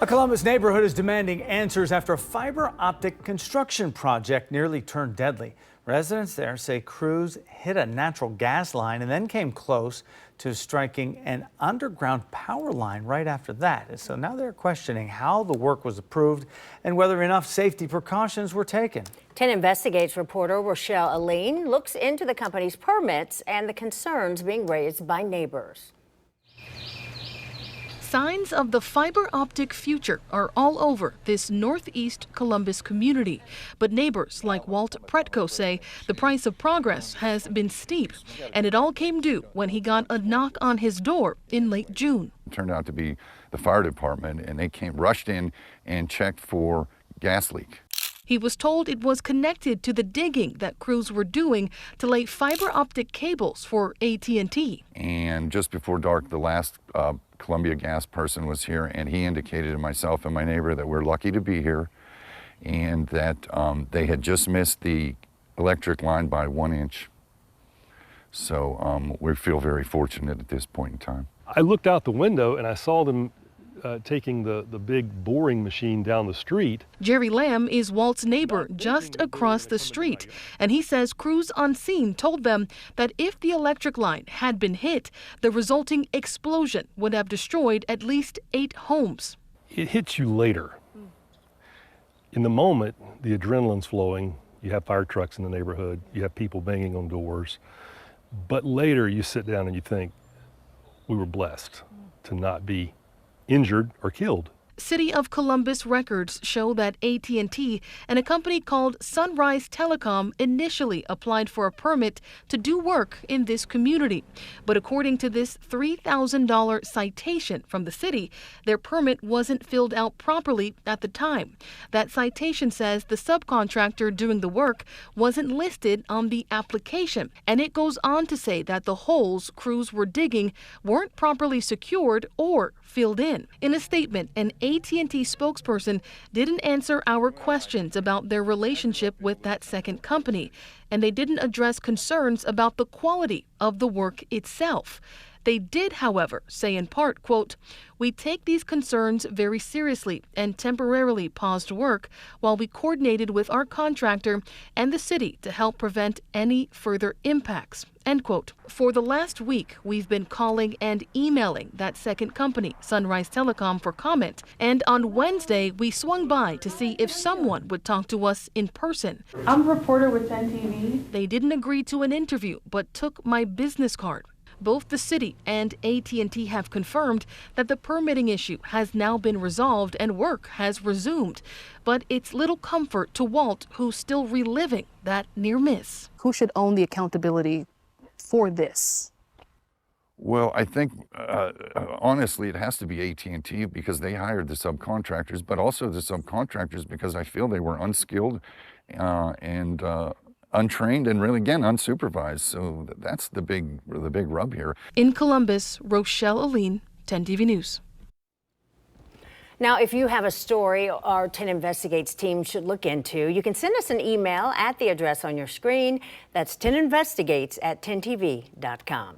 A Columbus neighborhood is demanding answers after a fiber optic construction project nearly turned deadly. Residents there say crews hit a natural gas line and then came close to striking an underground power line right after that. And so now they're questioning how the work was approved and whether enough safety precautions were taken. 10 Investigates reporter Rochelle Aline looks into the company's permits and the concerns being raised by neighbors. Signs of the fiber optic future are all over this northeast Columbus community. But neighbors like Walt Pretko say the price of progress has been steep, and it all came due when he got a knock on his door in late June. It turned out to be the fire department, and they rushed in and checked for gas leak. He was told it was connected to the digging that crews were doing to lay fiber optic cables for AT&T. And just before dark, the last Columbia Gas person was here, and he indicated to myself and my neighbor that we're lucky to be here and that they had just missed the electric line by 1 inch. So we feel very fortunate at this point in time. I looked out the window and I saw them taking the big boring machine down the street. Jerry Lamb is Walt's neighbor just across the street, and he says crews on scene told them that if the electric line had been hit, the resulting explosion would have destroyed at least 8 homes. It hits you later. In the moment, the adrenaline's flowing. You have fire trucks in the neighborhood. You have people banging on doors. But later you sit down and you think, we were blessed to not be injured or killed. City of Columbus records show that AT&T and a company called Sunrise Telecom initially applied for a permit to do work in this community. But according to this $3,000 citation from the city, their permit wasn't filled out properly at the time. That citation says the subcontractor doing the work wasn't listed on the application. And it goes on to say that the holes crews were digging weren't properly secured or filled in. In a statement, an AT&T spokesperson didn't answer our questions about their relationship with that second company, and they didn't address concerns about the quality of the work itself. They did, however, say in part, quote, "We take these concerns very seriously and temporarily paused work while we coordinated with our contractor and the city to help prevent any further impacts," end quote. For the last week, we've been calling and emailing that second company, Sunrise Telecom, for comment. And on Wednesday, we swung by to see if someone would talk to us in person. I'm a reporter with 10 TV. They didn't agree to an interview, but took my business card. Both the city and AT&T have confirmed that the permitting issue has now been resolved and work has resumed. But it's little comfort to Walt, who's still reliving that near miss. Who should own the accountability for this? Well, I think, honestly, it has to be AT&T because they hired the subcontractors, but also the subcontractors because I feel they were unskilled and untrained and really, again, unsupervised. So that's the big rub here. In Columbus, Rochelle Aline, 10 TV News. Now, if you have a story our 10 Investigates team should look into, you can send us an email at the address on your screen. That's 10investigates@10tv.com.